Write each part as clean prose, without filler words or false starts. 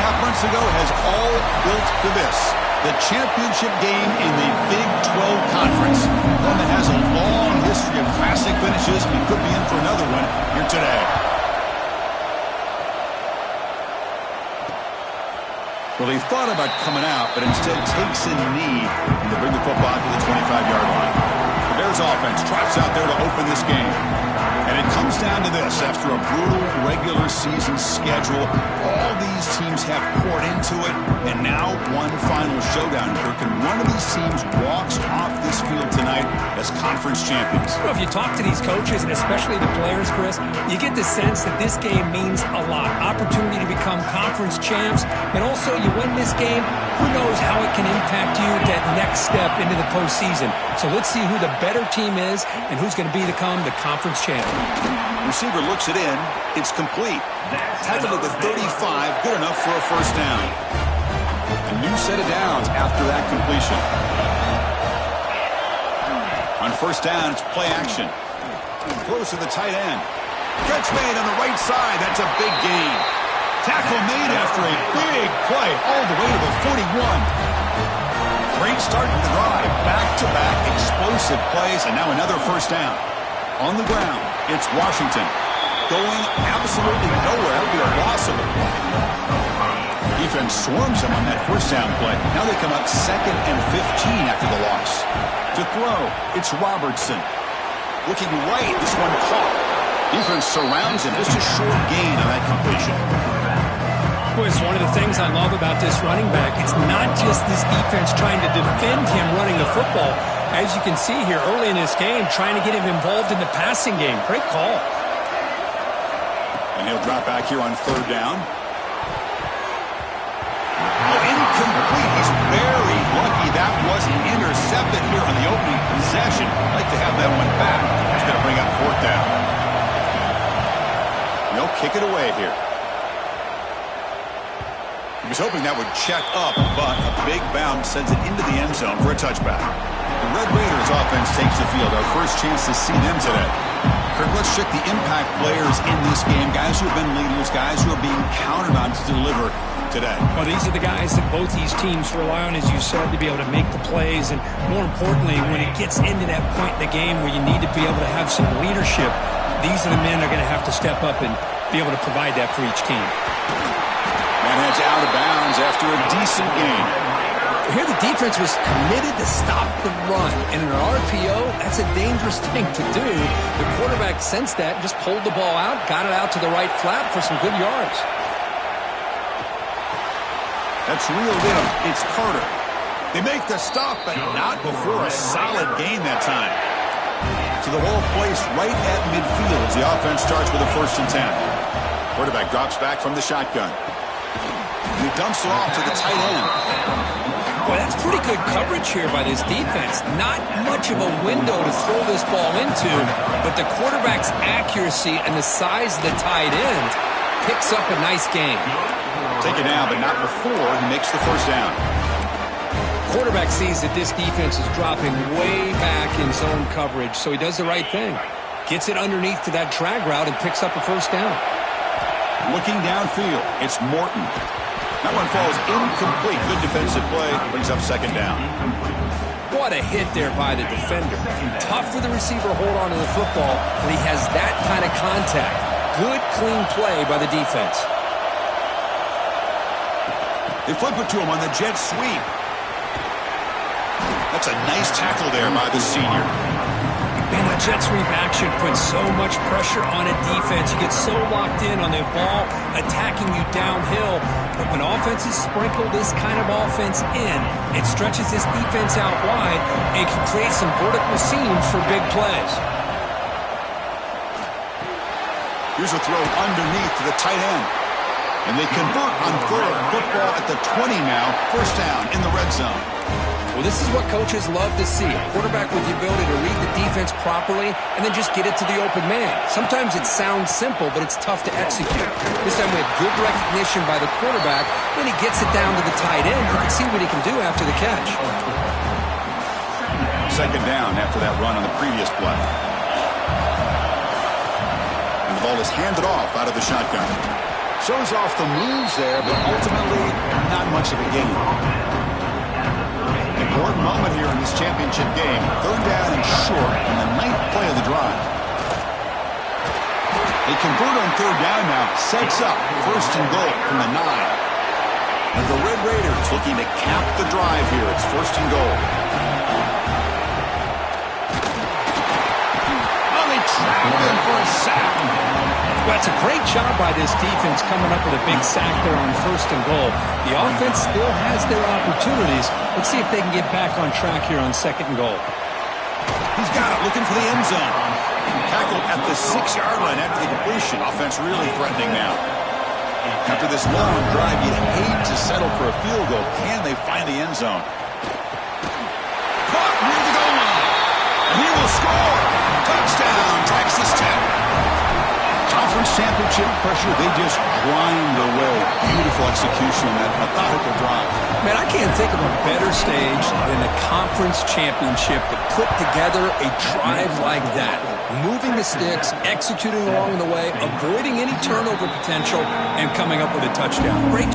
2.5 months ago has all built to this. The championship game in the Big 12 Conference. One that has a long history of classic finishes. We could be in for another one here today. Well, he thought about coming out, but instead takes a knee and they bring the football to the 25-yard line. The Bears offense trots out there to open this game. And it comes down to this. After a brutal regular season schedule, all these teams have poured into it, and now one final showdown. Kirk, and one of these teams walks off this field tonight as conference champions. Well, if you talk to these coaches, and especially the players, Chris, you get the sense that this game means a lot. Opportunity to become conference champs, and also you win this game, who knows how it can impact you that next step into the postseason. So let's see who the better team is and who's going to become the conference champion. Receiver looks it in. It's complete. Tackled at the 35. Good enough for a first down. A new set of downs after that completion. On first down, it's play action. Close to the tight end. Catch made on the right side. That's a big gain. Tackle made after a big play all the way to the 41. Great start to the drive. Back-to-back explosive plays, and now another first down. On the ground, it's Washington. Going absolutely nowhere. It'll be a loss of it. Defense swarms him on that first down play. Now they come up 2nd and 15 after the loss. To throw, it's Robertson. Looking right, this one caught. Defense surrounds him. Just a short gain on that completion. Boy, it's one of the things I love about this running back. It's not just this defense trying to defend him running the football. As you can see here early in this game, trying to get him involved in the passing game. Great call. And he'll drop back here on third down. Oh, incomplete. He's very lucky that wasn't intercepted here on the opening possession. I'd like to have that one back. He's going to bring up fourth down. They'll kick it away here. He was hoping that would check up, but a big bounce sends it into the end zone for a touchback. The Red Raiders offense takes the field. Our first chance to see them today. Kirk, let's check the impact players in this game. Guys who have been leaders, guys who are being counted on to deliver today. Well, these are the guys that both these teams rely on, as you said, to be able to make the plays. And more importantly, when it gets into that point in the game where you need to be able to have some leadership, these are the men that are going to have to step up and be able to provide that for each team. And that's out of bounds after a decent game. Here the defense was committed to stop the run. And in an RPO, that's a dangerous thing to do. The quarterback sensed that, just pulled the ball out, got it out to the right flat for some good yards. That's reeled in. It's Carter. They make the stop, but not before a solid gain that time. So the ball placed right at midfield as the offense starts with a 1st and 10. Quarterback drops back from the shotgun. And he dumps it off to the tight end. Boy, that's pretty good coverage here by this defense. Not much of a window to throw this ball into, but the quarterback's accuracy and the size of the tight end picks up a nice gain. Take it down, but not before he makes the first down. Quarterback sees that this defense is dropping way back in zone coverage, so he does the right thing. Gets it underneath to that drag route and picks up a first down. Looking downfield, it's Morton. That one falls incomplete. Good defensive play. Brings up 2nd down. What a hit there by the defender. Tough for the receiver to hold on to the football, but he has that kind of contact. Good, clean play by the defense. They flip it to him on the jet sweep. That's a nice tackle there by the senior. Man, that jet sweep action puts so much pressure on a defense. You get so locked in on the ball attacking you downhill. But when offenses sprinkle this kind of offense in, it stretches this defense out wide and can create some vertical seams for big plays. Here's a throw underneath to the tight end. And they convert on third. Football at the 20 now. First down in the red zone. Well, this is what coaches love to see. A quarterback with the ability to read the defense properly and then just get it to the open man. Sometimes it sounds simple, but it's tough to execute. This time we have good recognition by the quarterback. When he gets it down to the tight end, you can see what he can do after the catch. 2nd down after that run on the previous play. And the ball is handed off out of the shotgun. Shows off the moves there, but ultimately not much of a gain. Important moment here in this championship game. 3rd down and short on the 9th play of the drive. They convert on 3rd down now. Sets up 1st and goal from the 9. And the Red Raiders looking to cap the drive here. It's 1st and goal. Oh, they trap him for a sack. Well, it's a great job by this defense coming up with a big sack there on 1st and goal. The offense still has their opportunities. Let's see if they can get back on track here on 2nd and goal. He's got it, looking for the end zone. Tackled at the 6-yard line after the completion. Offense really threatening now. After this long drive, you'd hate to settle for a field goal. Can they find the end zone? Caught near the goal line. And he will score. Touchdown, Texas Tech. Conference championship pressure, they just grind away. Beautiful execution on that methodical drive. Man, I can't think of a better stage than the conference championship to put together a drive like that. Moving the sticks, executing along the way, avoiding any turnover potential, and coming up with a touchdown. Great.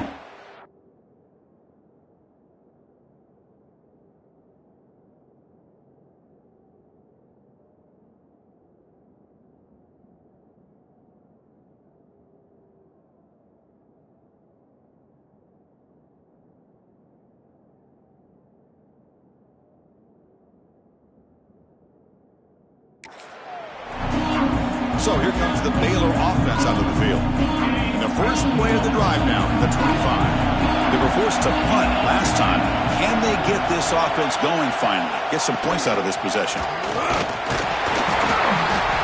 So here comes the Baylor offense out of the field. In the first play of the drive now, the 25. They were forced to punt last time. Can they get this offense going finally? Get some points out of this possession.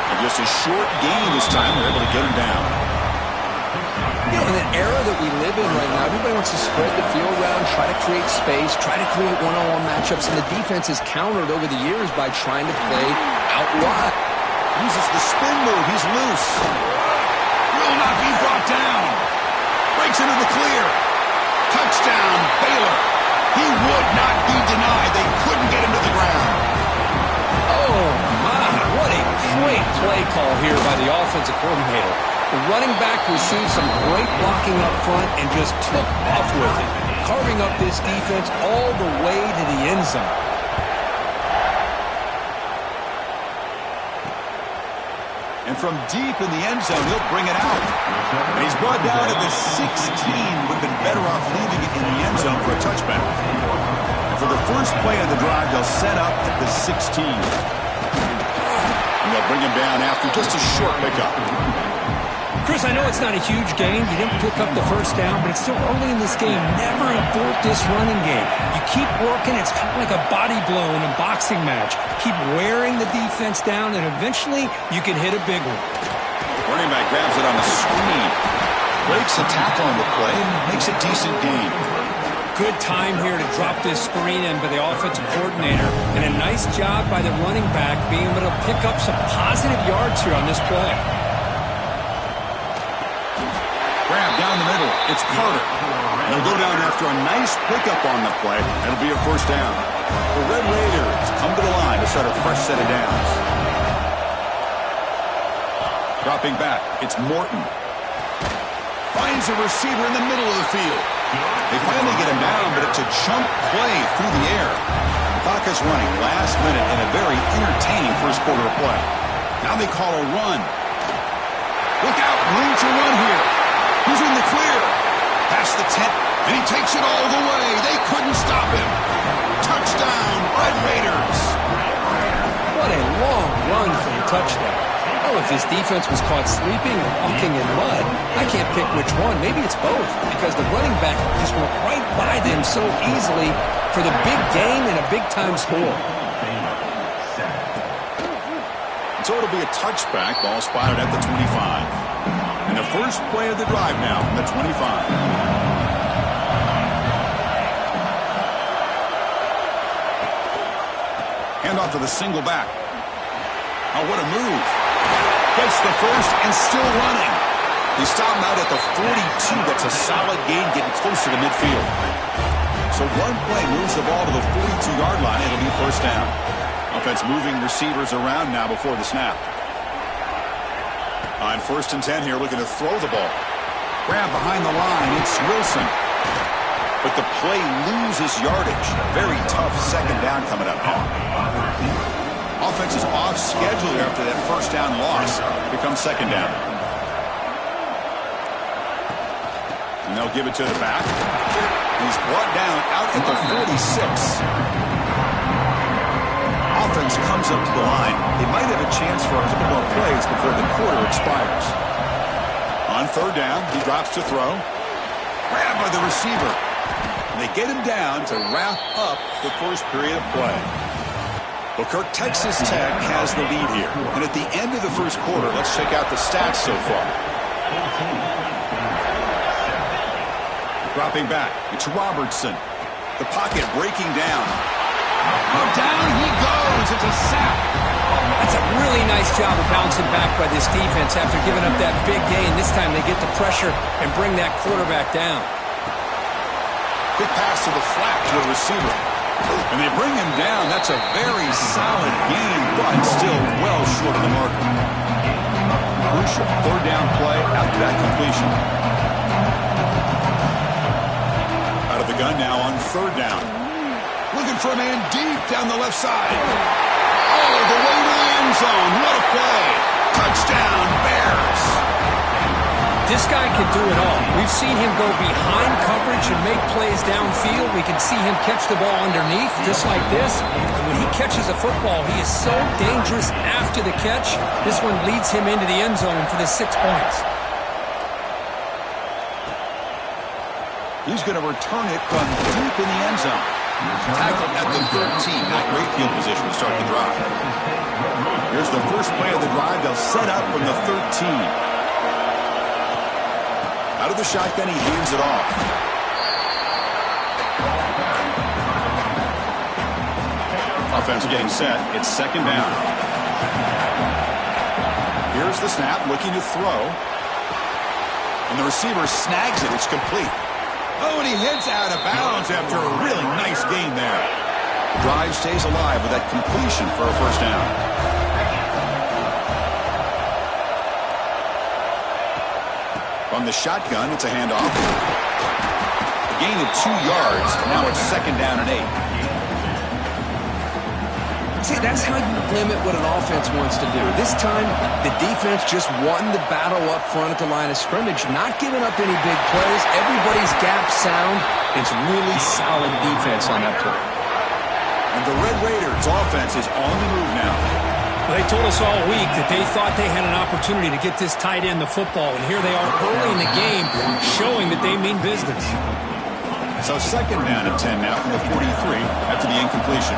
And just a short gain this time. They're able to get him down. You know, in the era that we live in right now, everybody wants to spread the field around, try to create space, try to create one-on-one matchups, and the defense has countered over the years by trying to play out wide. Uses the spin move. He's loose. Will not be brought down. Breaks into the clear. Touchdown, Baylor. He would not be denied. They couldn't get him to the ground. Oh, my. What a great play call here by the offensive coordinator. The running back received some great blocking up front and just took off with it, carving up this defense all the way to the end zone. And from deep in the end zone, he'll bring it out. And he's brought down at the 16. Would have been better off leaving it in the end zone for a touchback. And for the first play of the drive, they'll set up at the 16. And they'll bring him down after just a short pickup. Chris, I know it's not a huge gain. You didn't pick up the 1st down, but it's still early in this game. Never abort this running game. You keep working. It's kind of like a body blow in a boxing match. Keep wearing the defense down, and eventually you can hit a big one. Running back grabs it on the screen. Breaks a tackle on the play and makes a decent gain. Good time here to drop this screen in by the offensive coordinator, and a nice job by the running back being able to pick up some positive yards here on this play. Grab down the middle. It's Carter. They'll go down after a nice pickup on the play. It'll be a 1st down. The Red Raiders come to the line to start a fresh set of downs. Dropping back. It's Morton. Finds a receiver in the middle of the field. They finally get him down, but it's a chunk play through the air. The clock is running last minute in a very entertaining first quarter of play. Now they call a run. Look out, room to run here. He's in the clear. Past the 10, and he takes it all the way. They couldn't stop him. Touchdown, Red Raiders. What a long run for the touchdown. Oh, if his defense was caught sleeping or walking in mud, I can't pick which one. Maybe it's both, because the running back just went right by them so easily for the big gain and a big-time score. So it'll be a touchback. Ball spotted at the 25. And the first play of the drive now from the 25. Handoff to the single back. Oh, what a move. Gets the first and still running. They stop him out at the 42. That's a solid gain, getting closer to midfield. So one play moves the ball to the 42-yard line. It'll be 1st down. Offense moving receivers around now before the snap. On 1st and 10 here, looking to throw the ball. Grab behind the line. It's Wilson. But the play loses yardage. Very tough second down coming up now. Offense is off schedule after that first down loss. Becomes second down. And they'll give it to the back. He's brought down out at the 46. Offense comes up to the line. They might have a chance for a couple more plays before the quarter expires. On third down, he drops to throw. Grabbed by the receiver. And they get him down to wrap up the first period of play. Well, Kirk, Texas Tech has the lead here. And at the end of the first quarter, let's check out the stats so far. Dropping back, it's Robertson. The pocket breaking down. Oh, down he goes. It's a sack. That's a really nice job of bouncing back by this defense after giving up that big gain. This time they get the pressure and bring that quarterback down. Quick pass to the flat to a receiver. And they bring him down. That's a very solid gain, but still well short of the marker. Crucial third down play after that completion. Out of the gun now on third down. Looking for a man deep down the left side. All the way to the end zone. What a play. Touchdown, Bears. This guy can do it all. We've seen him go behind coverage and make plays downfield. We can see him catch the ball underneath, just like this. And when he catches a football, he is so dangerous after the catch. This one leads him into the end zone for the 6 points. He's going to return it from deep in the end zone. Tackled at the 13. Not great field position to start the drive. Here's the first play of the drive. They'll set up from the 13. Out of the shotgun, he hands it off. Offense getting set. It's second down. Here's the snap, looking to throw. And the receiver snags it. It's complete. Oh, and he heads out of bounds after a really nice gain there. Drive stays alive with that completion for a first down. From the shotgun, it's a handoff. A gain of 2 yards. Now it's second down and 8. See, that's how you limit what an offense wants to do. This time, the defense just won the battle up front at the line of scrimmage, not giving up any big plays. Everybody's gap sound. It's really solid defense on that play. And the Red Raiders offense is on the move now. Well, they told us all week that they thought they had an opportunity to get this tight end the football, and here they are early in the game showing that they mean business. So second down and 10 now from the 43 after the incompletion.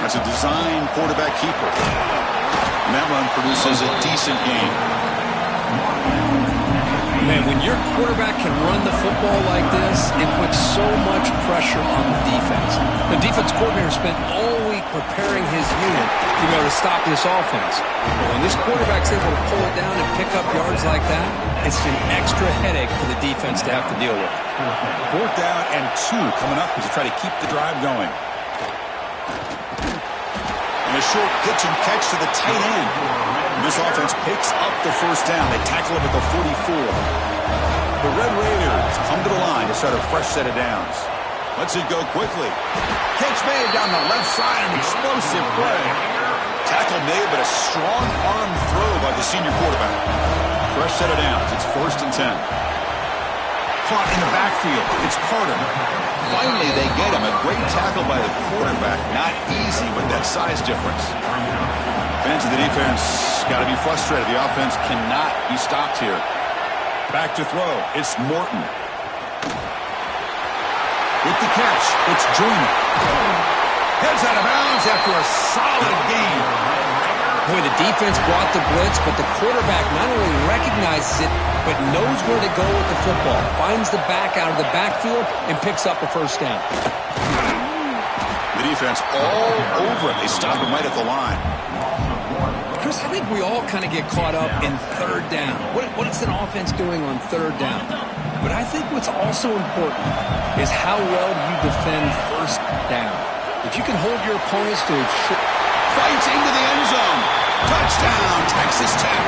That's a design quarterback keeper. And that run produces a decent gain. Man, when your quarterback can run the football like this, it puts so much pressure on the defense. The defense coordinator spent all week preparing his unit to be able to stop this offense. But when this quarterback's able to pull it down and pick up yards like that, it's an extra headache for the defense to have to deal with. Fourth down and 2 coming up as they try to keep the drive going. And a short pitch and catch to the tight end. And this offense picks up the first down. They tackle him at the 44. The Red Raiders come to the line to start a fresh set of downs. Let's it go quickly. Catch made down the left side, an explosive play. Tackle made, but a strong arm throw by the senior quarterback. Fresh set of downs. It's first and 10. Caught in the backfield. It's Carter. Finally, they get him. A great tackle by the quarterback. Not easy with that size difference. Fans of the defense got to be frustrated. The offense cannot be stopped here. Back to throw. It's Morton. With the catch, it's Joyner. Heads out of bounds after a solid gain. Boy, the defense brought the blitz, but the quarterback not only recognizes it, but knows where to go with the football. Finds the back out of the backfield and picks up a first down. The defense all over it. They stop him right at the line. Chris, I think we all kind of get caught up in third down. What is an offense doing on third down? But I think what's also important is how well you defend first down. If you can hold your opponents to a short... Fights into the end zone. Touchdown, Texas Tech.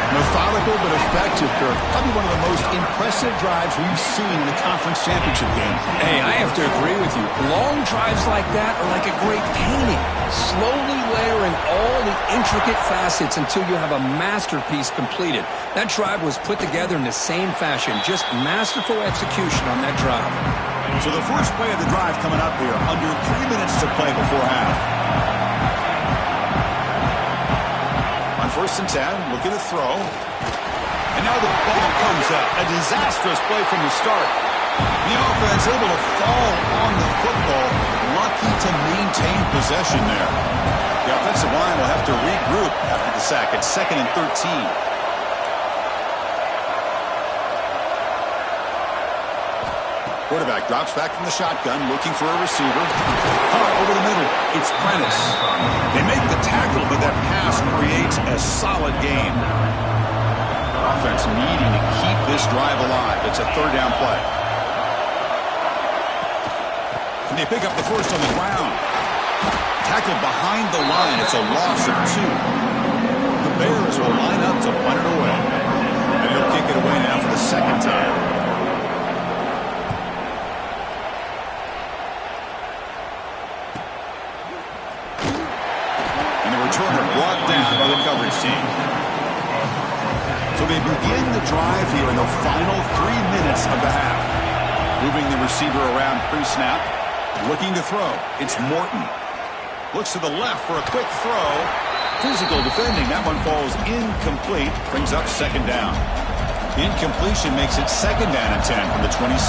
Methodical but effective, Kirk. Probably one of the most impressive drives we've seen in the conference championship game. Hey, I have to agree with you. Long drives like that are like a great painting, slowly layering all the intricate facets until you have a masterpiece completed. That drive was put together in the same fashion, just masterful execution on that drive. So the first play of the drive coming up here, under 3 minutes to play before half. On 1st and 10, look at the throw. And now the ball comes up. A disastrous play from the start. The offense able to fall on the football. Lucky to maintain possession there. The offensive line will have to regroup after the sack. It's 2nd and 13. Quarterback drops back from the shotgun, looking for a receiver. Caught over the middle. It's Prentice. They make the tackle, but that pass creates a solid gain. Offense needing to keep this drive alive. It's a 3rd down play. And they pick up the first on the ground. Tackled behind the line. It's a loss of 2. The Bears will line up to punt it away. And he'll kick it away now for the 2nd time. Returner brought down by the coverage team. So they begin the drive here in the final 3 minutes of the half. Moving the receiver around pre-snap. Looking to throw. It's Morton. Looks to the left for a quick throw. Physical defending. That one falls incomplete. Brings up 2nd down. Incompletion makes it 2nd down and 10 from the 27.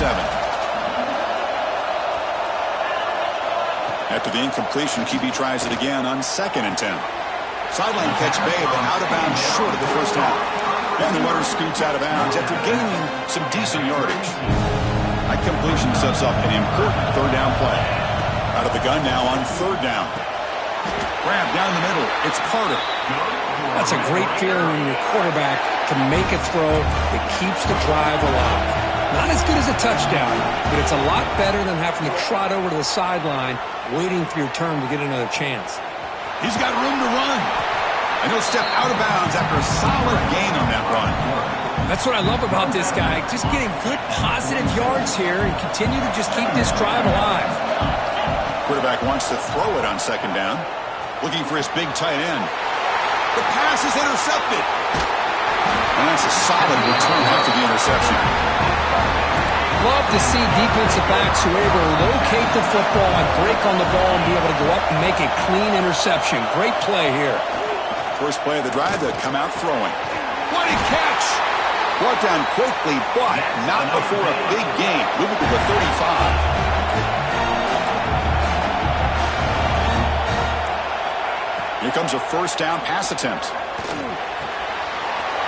After the incompletion, QB tries it again on 2nd and 10. Sideline catch made, but out of bounds short of the first half. And the runner scoots out of bounds after gaining some decent yardage. That completion sets up an important 3rd down play. Out of the gun now on 3rd down. Grab down the middle. It's Carter. That's a great feeling when your quarterback can make a throw that keeps the drive alive. Not as good as a touchdown, but it's a lot better than having to trot over to the sideline waiting for your turn to get another chance. He's got room to run. And he'll step out of bounds after a solid gain on that run. That's what I love about this guy. Just getting good positive yards here and continue to just keep this drive alive. Quarterback wants to throw it on 2nd down. Looking for his big tight end. The pass is intercepted. And that's a solid return after the interception. Love to see defensive backs who are able to locate the football and break on the ball and be able to go up and make a clean interception. Great play here. First play of the drive to come out throwing. What a catch! Brought down quickly, but not before a big gain. Moving to the 35. Here comes a 1st down pass attempt.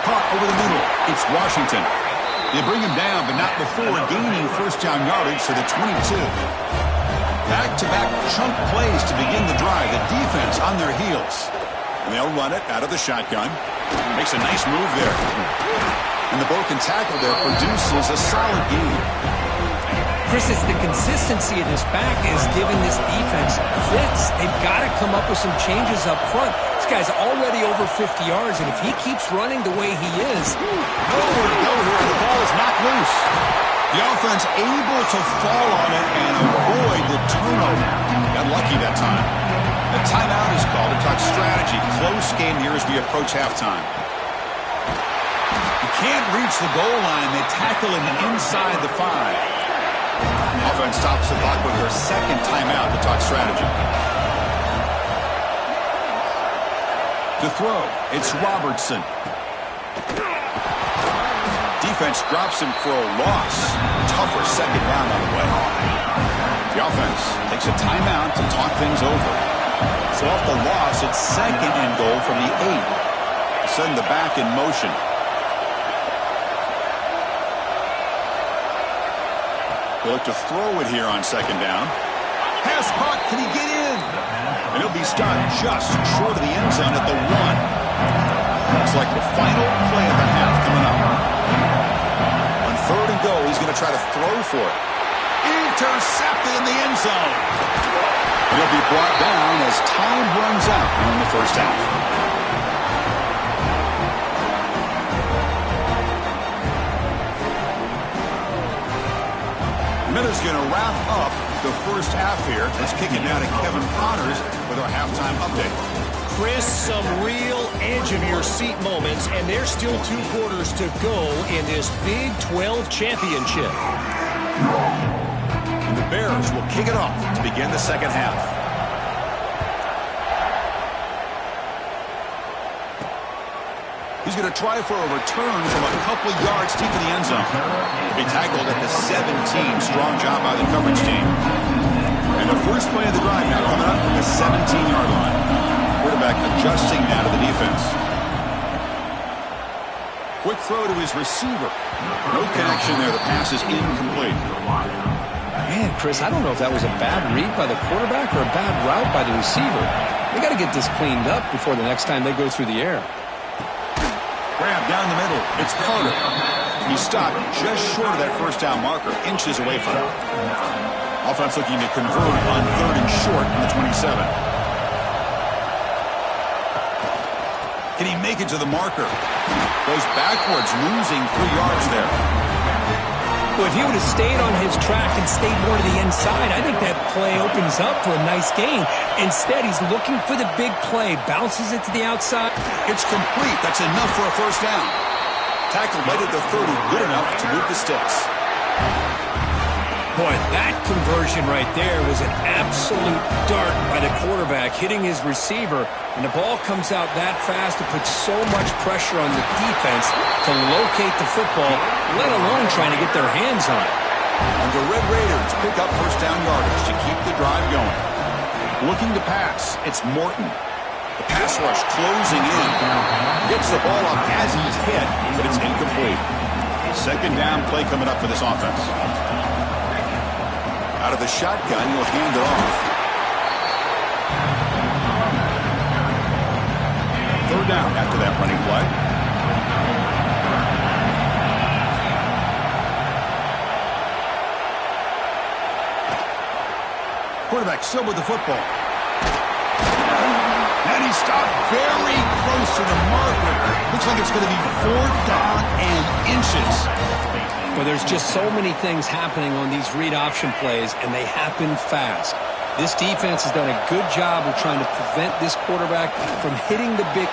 Caught over the middle. It's Washington. They bring him down, but not before gaining 1st down yardage to the 22. Back-to-back chunk plays to begin the drive. The defense on their heels. And they'll run it out of the shotgun. Makes a nice move there. And the broken tackle there produces a solid gain. Chris, it's the consistency of this back is giving this defense fits. They've got to come up with some changes up front. This guy's already over 50 yards, and if he keeps running the way he is, nowhere to go here. The ball is knocked loose. The offense able to fall on it and avoid the turnover. Got lucky that time. A timeout is called to talk strategy. Close game here as we approach halftime. He can't reach the goal line. They tackle him inside the 5. Offense stops the clock with their 2nd timeout to talk strategy. To throw, it's Robertson. Defense drops him for a loss. Tougher 2nd down on the way. The offense takes a timeout to talk things over. So off the loss, it's 2nd and goal from the 8. Send the back in motion. They look to throw it here on 2nd down. Pass caught. Can he get in? And he'll be stopped just short of the end zone at the 1. It's like the final play of the half coming up. On 3rd and goal, he's going to try to throw for it. Intercepted in the end zone. And he'll be brought down as time runs out in the first half. going to wrap up the first half here. Let's kick it now to Kevin Connors with our halftime update. Chris, some real edge-of-your-seat moments, and there's still 2 quarters to go in this Big 12 championship. And the Bears will kick it off to begin the second half. He's going to try for a return from a couple of yards deep in the end zone. He tackled at the 17. Strong job by the coverage team. And the first play of the drive now coming up from the 17-yard line. Quarterback adjusting now to the defense. Quick throw to his receiver. No connection there. The pass is incomplete. Man, Chris, I don't know if that was a bad read by the quarterback or a bad route by the receiver. They got to get this cleaned up before the next time they go through the air. Grab down the middle. It's Carter. He stopped just short of that first down marker, inches away from it. Offense looking to convert on 3rd and short from the 27. Can he make it to the marker? Goes backwards, losing 3 yards there. Well, if he would have stayed on his track and stayed more to the inside, I think that play opens up for a nice gain. Instead, he's looking for the big play, bounces it to the outside. It's complete. That's enough for a first down. Tackle right at the 30, good enough to move the sticks. Boy, that conversion right there was an absolute dart by the quarterback, hitting his receiver, and the ball comes out that fast to put so much pressure on the defense to locate the football, let alone trying to get their hands on it. And the Red Raiders pick up first down yardage to keep the drive going. Looking to pass, it's Morton. The pass rush closing in. Gets the ball up as he's hit, but it's incomplete. Second down play coming up for this offense. Out of the shotgun, he'll hand it off. 3rd down after that running play. Quarterback still with the football. And he stopped very close to the marker. Looks like it's going to be 4th down and inches. Well, there's just so many things happening on these read option plays, and they happen fast. This defense has done a good job of trying to prevent this quarterback from hitting the big.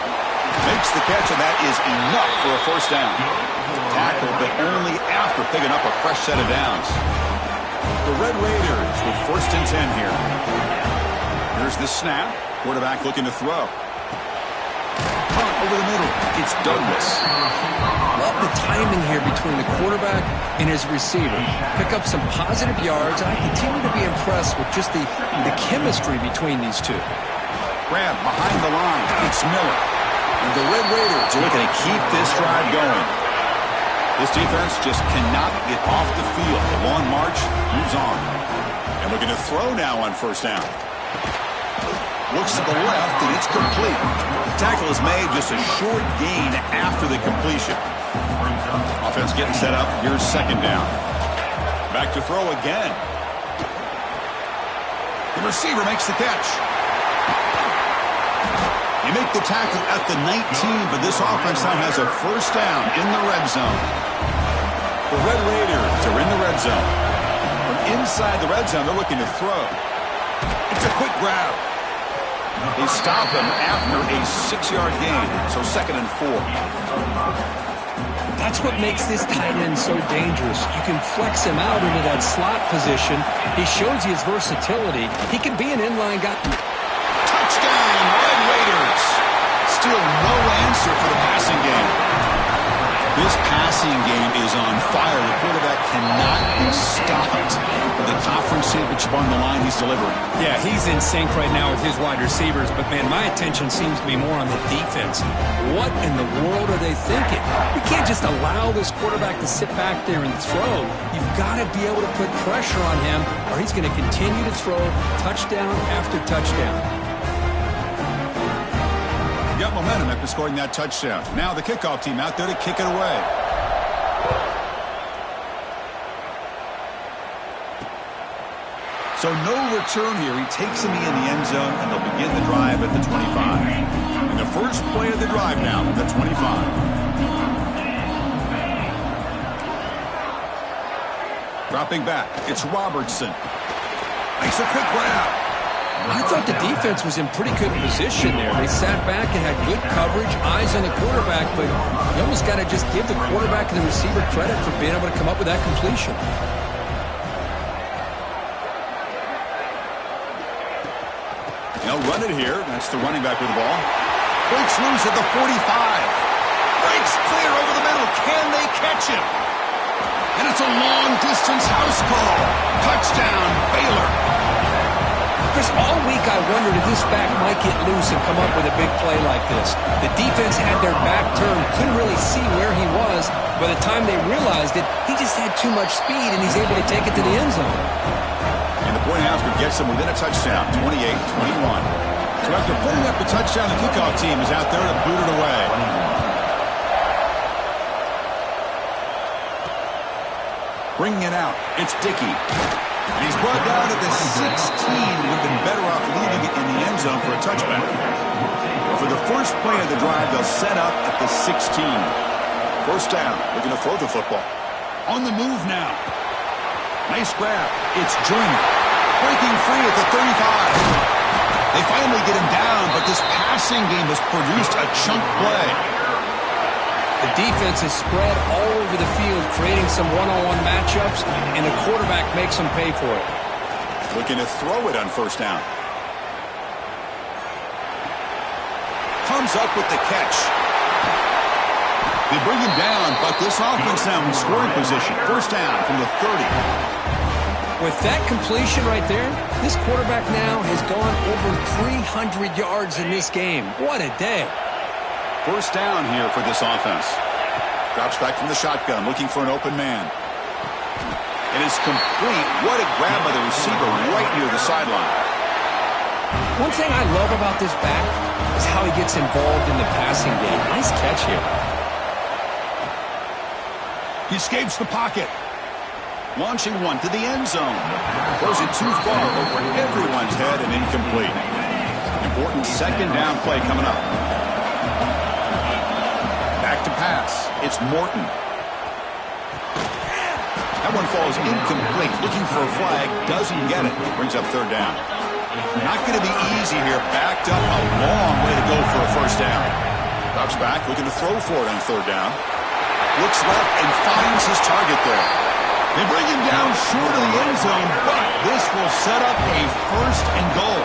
Makes the catch, and that is enough for a first down. Tackle, but only after picking up a fresh set of downs. The Red Raiders with 1st and 10 here. Here's the snap. Quarterback looking to throw. Punt over the middle. It's Douglas. Love the timing here between the quarterback and his receiver. Pick up some positive yards, and I continue to be impressed with just the chemistry between these two. Grab behind the line. It's Miller. And the Red Raiders are looking to keep this drive going. This defense just cannot get off the field. The long march moves on. And looking to throw now on first down. Looks to the left, and it's complete. The tackle is made just a short gain after the completion. Offense getting set up. Here's 2nd down. Back to throw again. The receiver makes the catch. You make the tackle at the 19, but this offense now has a first down in the red zone. The Red Raiders are in the red zone. From inside the red zone, they're looking to throw. It's a quick grab. They stop him after a 6-yard gain, so 2nd and 4. That's what makes this tight end so dangerous. You can flex him out into that slot position. He shows you his versatility. He can be an inline guy. Touchdown, Red Raiders. Still no answer for the passing game. This passing game is on fire. The quarterback cannot be stopped. With the conference championship on the line, he's delivering. Yeah, he's in sync right now with his wide receivers, but man, my attention seems to be more on the defense. What in the world are they thinking? You can't just allow this quarterback to sit back there and throw. You've got to be able to put pressure on him, or he's going to continue to throw touchdown after touchdown. Got momentum after scoring that touchdown. Now the kickoff team out there to kick it away. So no return here. He takes him in the end zone, and they'll begin the drive at the 25. And the first play of the drive now from the 25. Dropping back, it's Robertson. Makes a quick grab. I thought the defense was in pretty good position there. They sat back and had good coverage, eyes on the quarterback, but you almost got to just give the quarterback and the receiver credit for being able to come up with that completion. They'll run it here. That's the running back with the ball. Breaks loose at the 45. Breaks clear over the middle. Can they catch him? And it's a long-distance house call. Touchdown, Baylor. Chris, all week I wondered if this back might get loose and come up with a big play like this. The defense had their back turned, couldn't really see where he was. By the time they realized it, he just had too much speed, and he's able to take it to the end zone. And the point after gets them within a touchdown, 28-21. So after putting up the touchdown, the kickoff team is out there to boot it away. Bringing it out, it's Dickey. And he's brought down at the 16. Would have been better off leaving it in the end zone for a touchback. For the first play of the drive, they'll set up at the 16. First down, looking to throw the football. On the move now. Nice grab. It's Joyner. Breaking free at the 35. They finally get him down, but this passing game has produced a chunk play. The defense is spread all over the field, creating some one-on-one matchups, and the quarterback makes them pay for it. Looking to throw it on first down. Comes up with the catch. They bring him down, but this offense now in scoring position. First down from the 30. With that completion right there, this quarterback now has gone over 300 yards in this game. What a day. First down here for this offense. Drops back from the shotgun, looking for an open man. It is complete. What a grab by the receiver right near the sideline. One thing I love about this back is how he gets involved in the passing game. Nice catch here. He escapes the pocket. Launching one to the end zone. Throws it too far over everyone's head and incomplete. Important second down play coming up. Back to pass. It's Morton. That one falls incomplete. Looking for a flag. Doesn't get it. Brings up third down. Not going to be easy here. Backed up a long way to go for a first down. Drops back. Looking to throw for it on third down. Looks left and finds his target there. They bring him down short of the end zone, but this will set up a first and goal.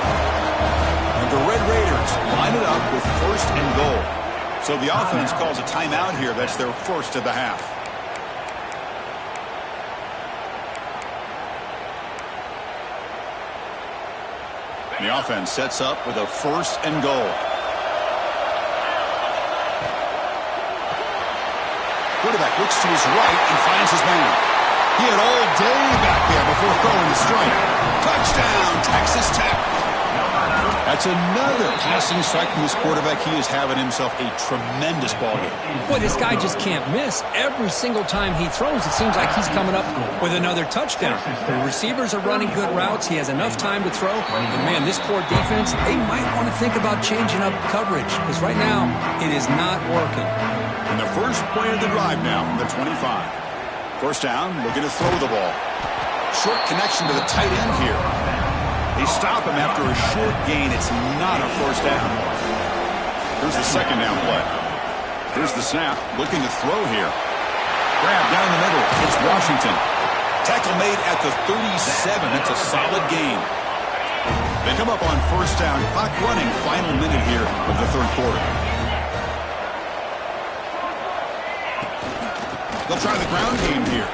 And the Red Raiders line it up with first and goal. So the offense calls a timeout here. That's their first of the half. The offense sets up with a first and goal. Quarterback looks to his right and finds his man. He had all day back there before throwing the strike. Touchdown, Texas Tech. That's another passing strike from this quarterback. He is having himself a tremendous ballgame. Boy, this guy just can't miss. Every single time he throws, it seems like he's coming up with another touchdown. The receivers are running good routes. He has enough time to throw. And, man, this poor defense, they might want to think about changing up coverage because right now it is not working. And the first play of the drive now from the 25. First down, looking to throw the ball. Short connection to the tight end here. They stop him after a short gain. It's not a first down. Here's the second down play. Here's the snap, looking to throw here. Grab down the middle. It's Washington. Tackle made at the 37. That's a solid gain. They come up on first down. Clock running. Final minute here of the third quarter. They'll try the ground game here.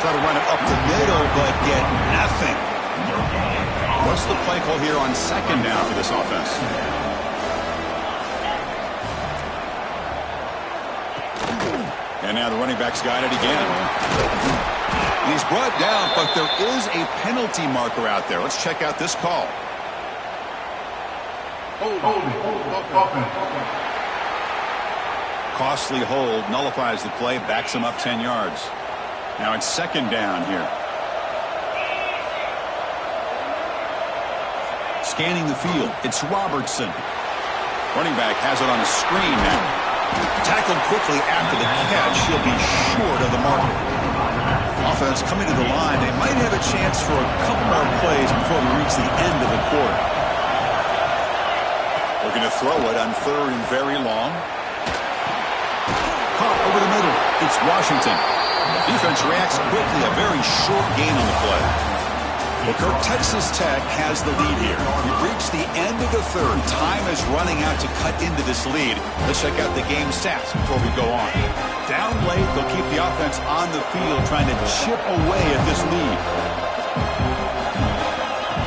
Try to run it up the middle, but get nothing. What's the play call here on second down for this offense? And now the running back's got it again. And he's brought down, but there is a penalty marker out there. Let's check out this call. Costly hold, nullifies the play, backs him up 10 yards. Now it's second down here. Scanning the field, it's Robertson. Running back has it on a screen now. Tackled quickly after the catch. He'll be short of the marker. Offense coming to the line. They might have a chance for a couple more plays before we reach the end of the quarter. Looking to throw it on 3rd and very long. Caught over the middle. It's Washington. Defense reacts quickly. A very short gain on the play. Well, Kirk, Texas Tech has the lead here. We've reached the end of the 3rd. Time is running out to cut into this lead. Let's check out the game stats before we go on. Down late, they'll keep the offense on the field trying to chip away at this lead.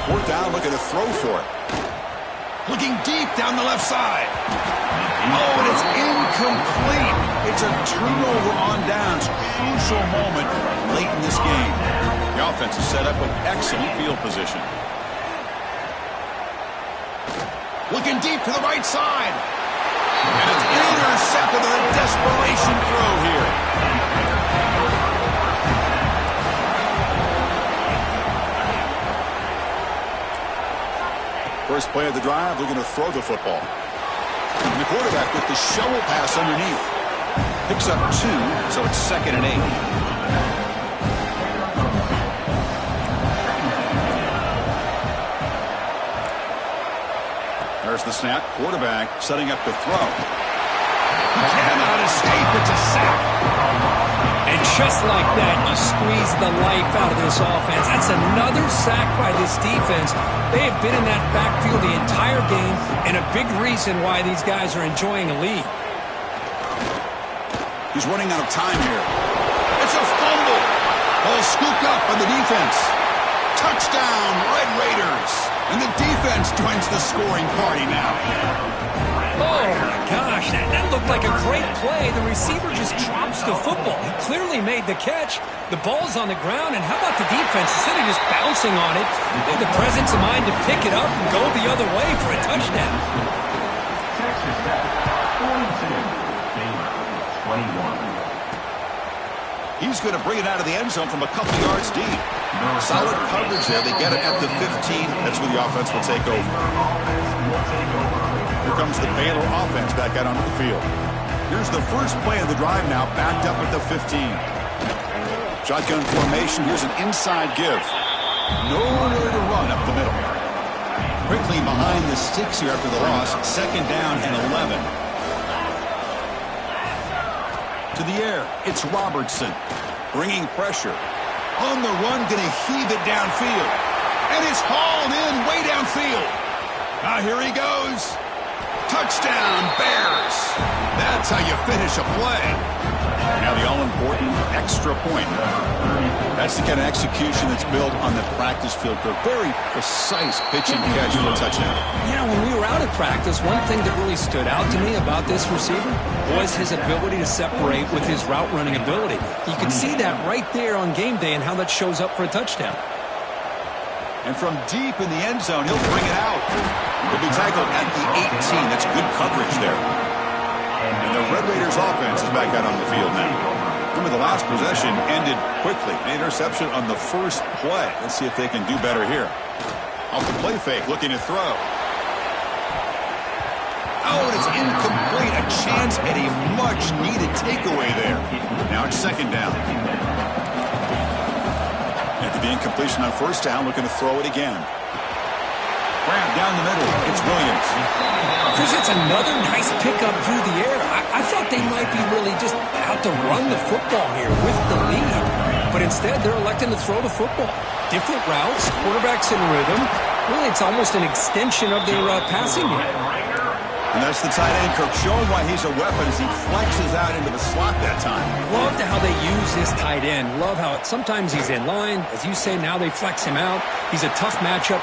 4th down, looking to throw for it. Looking deep down the left side. Oh, and it's incomplete. It's a turnover on downs. Crucial moment late in this game. The offense is set up with excellent field position. Looking deep to the right side. And it's intercepted with a desperation throw here. First play of the drive, looking to throw the football. And the quarterback with the shovel pass underneath. Picks up 2, so it's 2nd and 8. There's the snap. Quarterback setting up the throw. He cannot escape. It's a sack. And just like that, you squeeze the life out of this offense. That's another sack by this defense. They have been in that backfield the entire game, and a big reason why these guys are enjoying a lead. He's running out of time here. It's a fumble. Ball scooped up on the defense. Touchdown, Red Raiders. And the defense joins the scoring party now. Oh, my gosh. That looked like a great play. The receiver just drops the football. He clearly made the catch. The ball's on the ground, and how about the defense? Instead of just bouncing on it, they had the presence of mind to pick it up and go the other way for a touchdown. Texas Tech, 42, Baylor, 21. He's going to bring it out of the end zone from a couple yards deep. Solid coverage there. They get it at the 15. That's where the offense will take over. Here comes the Baylor offense back out onto the field. Here's the first play of the drive now, backed up at the 15. Shotgun formation. Here's an inside give. Nowhere to run up the middle. Quickly behind the sticks here after the loss. 2nd down and 11. To the air, it's Robertson, bringing pressure. On the run, going to heave it downfield. And it's hauled in way downfield. Now here he goes. Touchdown, Bears. That's how you finish a play. Now the all-important extra point. That's the kind of execution that's built on the practice field for a very precise pitch and catch for a touchdown. You know, when we were out of practice, one thing that really stood out to me about this receiver was his ability to separate with his route running ability. You can see that right there on game day and how that shows up for a touchdown. And from deep in the end zone, he'll bring it out. He'll be tackled at the 18. That's good coverage there. And the Red Raiders offense is back out on the field now. Remember, the last possession ended quickly. An interception on the first play. Let's see if they can do better here. Off the play fake, looking to throw. Oh, and it's incomplete. A chance at a much-needed takeaway there. Now it's 2nd down. After the incompletion on 1st down, looking to throw it again. Grab down the middle. It's Williams. Chris, it's another nice pickup through the air. I thought they might be really just out to run the football here with the lead. But instead, they're electing to throw the football. Different routes, quarterbacks in rhythm. Really, it's almost an extension of their passing game. And that's the tight end, Kirk, showing why he's a weapon as he flexes out into the slot that time. Love how they use this tight end. Love how sometimes he's in line. As you say, now they flex him out. He's a tough matchup.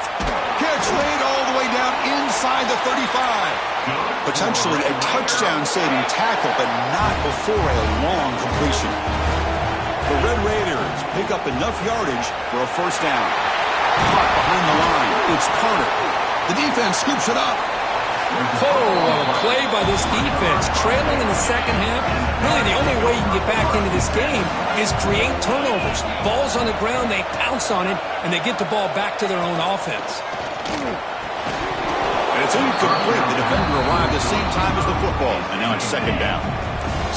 Catch made all the way down inside the 35. Potentially a touchdown-saving tackle, but not before a long completion. The Red Raiders pick up enough yardage for a 1st down. Caught behind the line. It's Carter. The defense scoops it up. Oh, play by this defense. Trailing in the 2nd half. Really, the only way you can get back into this game is create turnovers. Ball's on the ground, they pounce on it, and they get the ball back to their own offense. And it's incomplete. The defender arrived the same time as the football, and now it's 2nd down.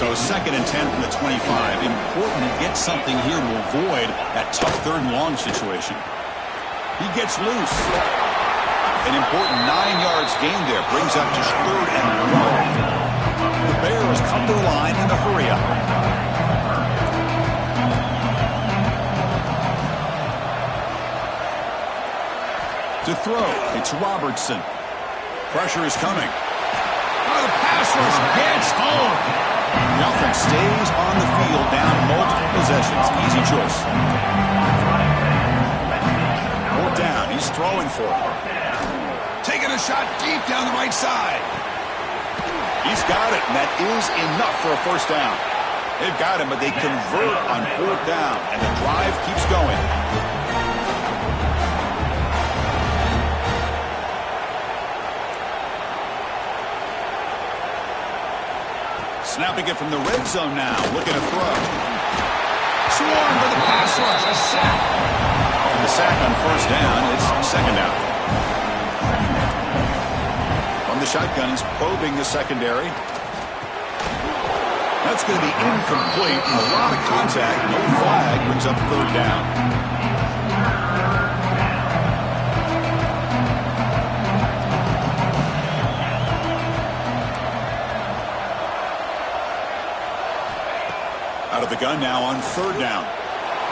So 2nd and 10 from the 25. Important to get something here to avoid that tough 3rd and long situation. He gets loose. An important 9 yards gain there. Brings up just 3rd and 1. The Bears come to the line in a hurry up. To throw, it's Robertson. Pressure is coming. Oh, the pass rush gets home. The offense stays on the field, down multiple possessions. Easy choice. 4th down. He's throwing for it. Taking a shot deep down the right side. He's got it, and that is enough for a 1st down. They've got him, but they convert on 4th down, and the drive keeps going. Snapping it from the red zone now, looking to throw. Swarmed by the pass rush, a sack. The sack on 1st down, it's 2nd down. From the shotgun, he's probing the secondary. That's going to be incomplete. A lot of contact, no flag, brings up 3rd down. Out of the gun now on 3rd down.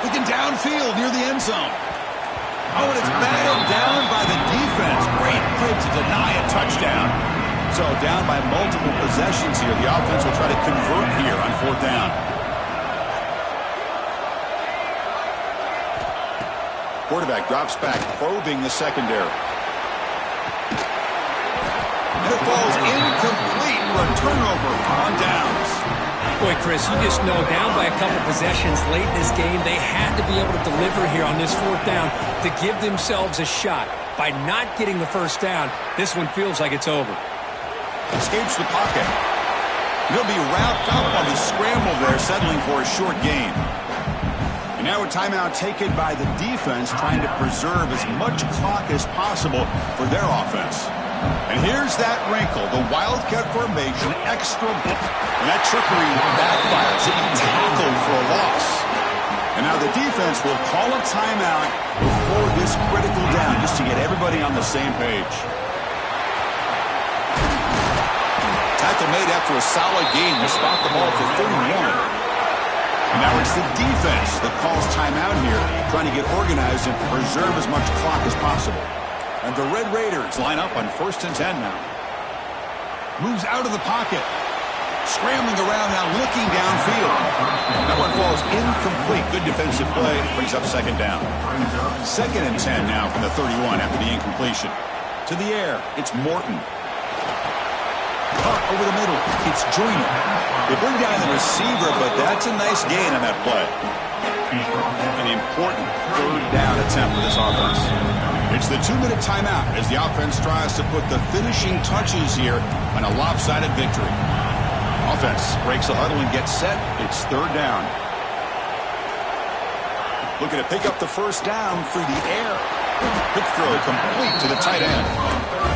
Looking downfield near the end zone. Oh, and it's battled down by the defense. Great play to deny a touchdown. So down by multiple possessions here. The offense will try to convert here on 4th down. Quarterback drops back, probing the secondary. And it falls incomplete for a turnover on downs. Boy, Chris, you just know down by a couple possessions late in this game, they had to be able to deliver here on this 4th down to give themselves a shot. By not getting the 1st down, this one feels like it's over. Escapes the pocket. He'll be wrapped up on the scramble there, settling for a short gain. And now a timeout taken by the defense, trying to preserve as much clock as possible for their offense. And here's that wrinkle, the Wildcat formation, extra bit. And that trickery backfires. He'll be tackled for a loss. And now the defense will call a timeout before this critical down, just to get everybody on the same page. Tackle made after a solid game. They spot the ball for 31. And now it's the defense that calls timeout here, trying to get organized and preserve as much clock as possible. And the Red Raiders line up on 1st and 10 now. Moves out of the pocket. Scrambling around now, looking downfield. That one falls incomplete. Good defensive play. Brings up 2nd down. 2nd and 10 now from the 31 after the incompletion. To the air, it's Morton. Caught over the middle. It's Joyner. They bring down the receiver, but that's a nice gain on that play. An important 3rd down attempt for this offense. It's the 2-minute timeout as the offense tries to put the finishing touches here on a lopsided victory. Offense breaks the huddle and gets set. It's 3rd down. Looking to pick up the 1st down through the air. Quick throw complete to the tight end.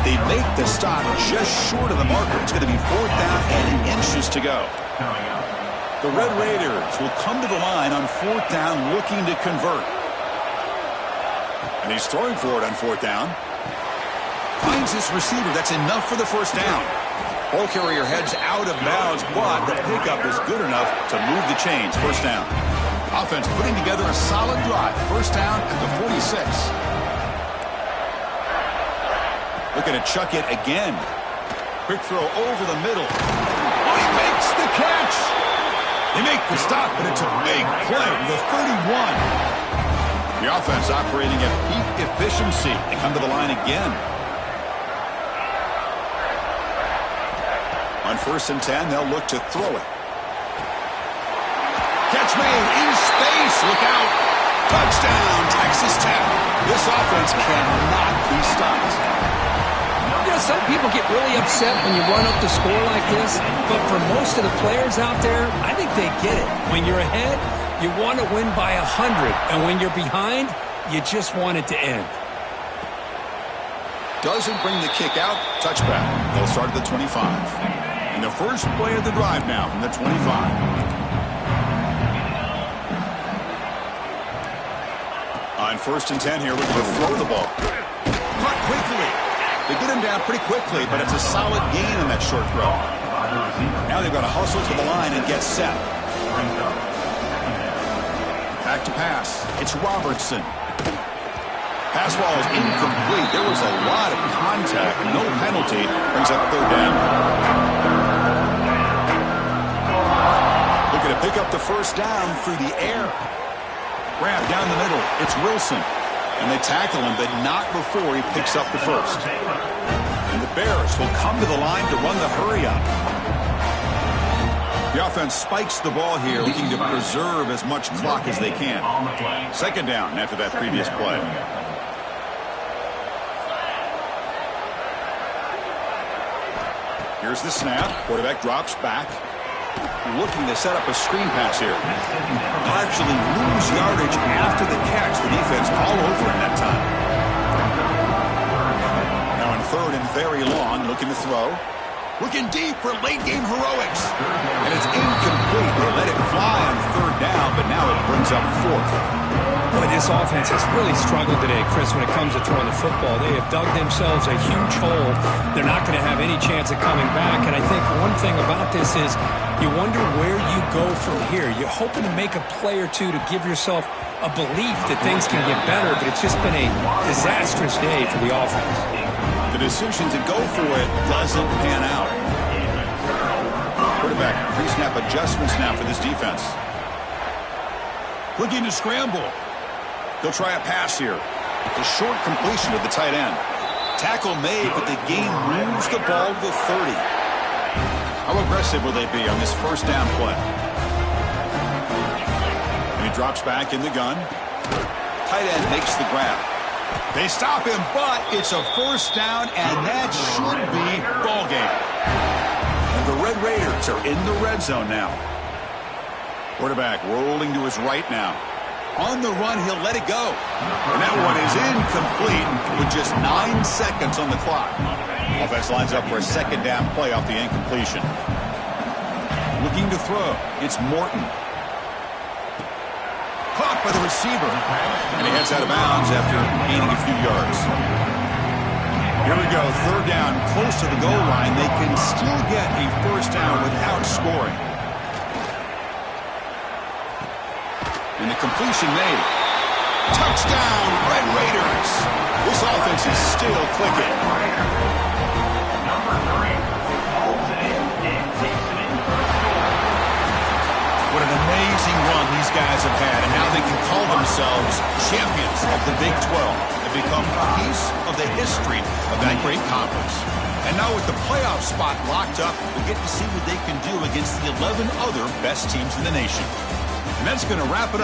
They make the stop just short of the marker. It's going to be 4th down and inches to go. The Red Raiders will come to the line on 4th down looking to convert. And he's throwing for it on 4th down. Finds his receiver. That's enough for the 1st down. Ball carrier heads out of bounds, but the pickup is good enough to move the chains. 1st down. Offense putting together a solid drive. 1st down at the 46. Looking to chuck it again. Quick throw over the middle. Oh, he makes the catch. They make the stop, but it's a big play. The 31. The offense operating at peak efficiency. They come to the line again. On 1st and 10, they'll look to throw it. Catch made in space. Look out. Touchdown, Texas Tech. This offense cannot be stopped. You know, some people get really upset when you run up the score like this, but for most of the players out there, I think they get it. When you're ahead, you want to win by 100, and when you're behind, you just want it to end. Doesn't bring the kick out. Touchback. They'll start at the 25. And the first play of the drive now from the 25. On 1st and 10 here, we're going to throw the ball. Caught quickly. They get him down pretty quickly, but it's a solid gain on that short throw. Now they've got to hustle to the line and get set. Back to pass. It's Robertson. Pass ball is incomplete. There was a lot of contact. No penalty. Brings up 3rd down. Looking to pick up the 1st down through the air. Grab down the middle. It's Wilson. And they tackle him, but not before he picks up the 1st. And the Bears will come to the line to run the hurry up. The offense spikes the ball here, looking to preserve as much clock as they can. 2nd down after that previous play. Here's the snap. Quarterback drops back. Looking to set up a screen pass here. They'll actually lose yardage after the catch. The defense all over him that time. Now on 3rd and very long, looking to throw. Looking deep for late-game heroics. And it's incomplete. They let it fly on 3rd down, but now it brings up 4th. Boy, this offense has really struggled today, Chris, when it comes to throwing the football. They have dug themselves a huge hole. They're not going to have any chance of coming back. And I think one thing about this is you wonder where you go from here. You're hoping to make a play or two to give yourself a belief that things can get better, but it's just been a disastrous day for the offense. The decision to go for it doesn't pan out. Quarterback pre-snap adjustments now for this defense. Looking to scramble. They'll try a pass here. It's a short completion to the tight end. Tackle made, but the game moves the ball to the 30. How aggressive will they be on this 1st down play? And he drops back in the gun. Tight end makes the grab. They stop him, but it's a 1st down, and that should be ball game. And the Red Raiders are in the red zone now. Quarterback rolling to his right now. On the run, he'll let it go. And that one is incomplete with just 9 seconds on the clock. Offense lines up for a 2nd down play off the incompletion. Looking to throw. It's Morton. Caught by the receiver. And he heads out of bounds after gaining a few yards. Here we go. 3rd down, close to the goal line. They can still get a 1st down without scoring. And the completion made. Touchdown, Red Raiders. This offense is still clicking. What an amazing run these guys have had, and now they can call themselves champions of the Big 12 and become a piece of the history of that great conference. And now with the playoff spot locked up, we get to see what they can do against the 11 other best teams in the nation. And that's going to wrap it up.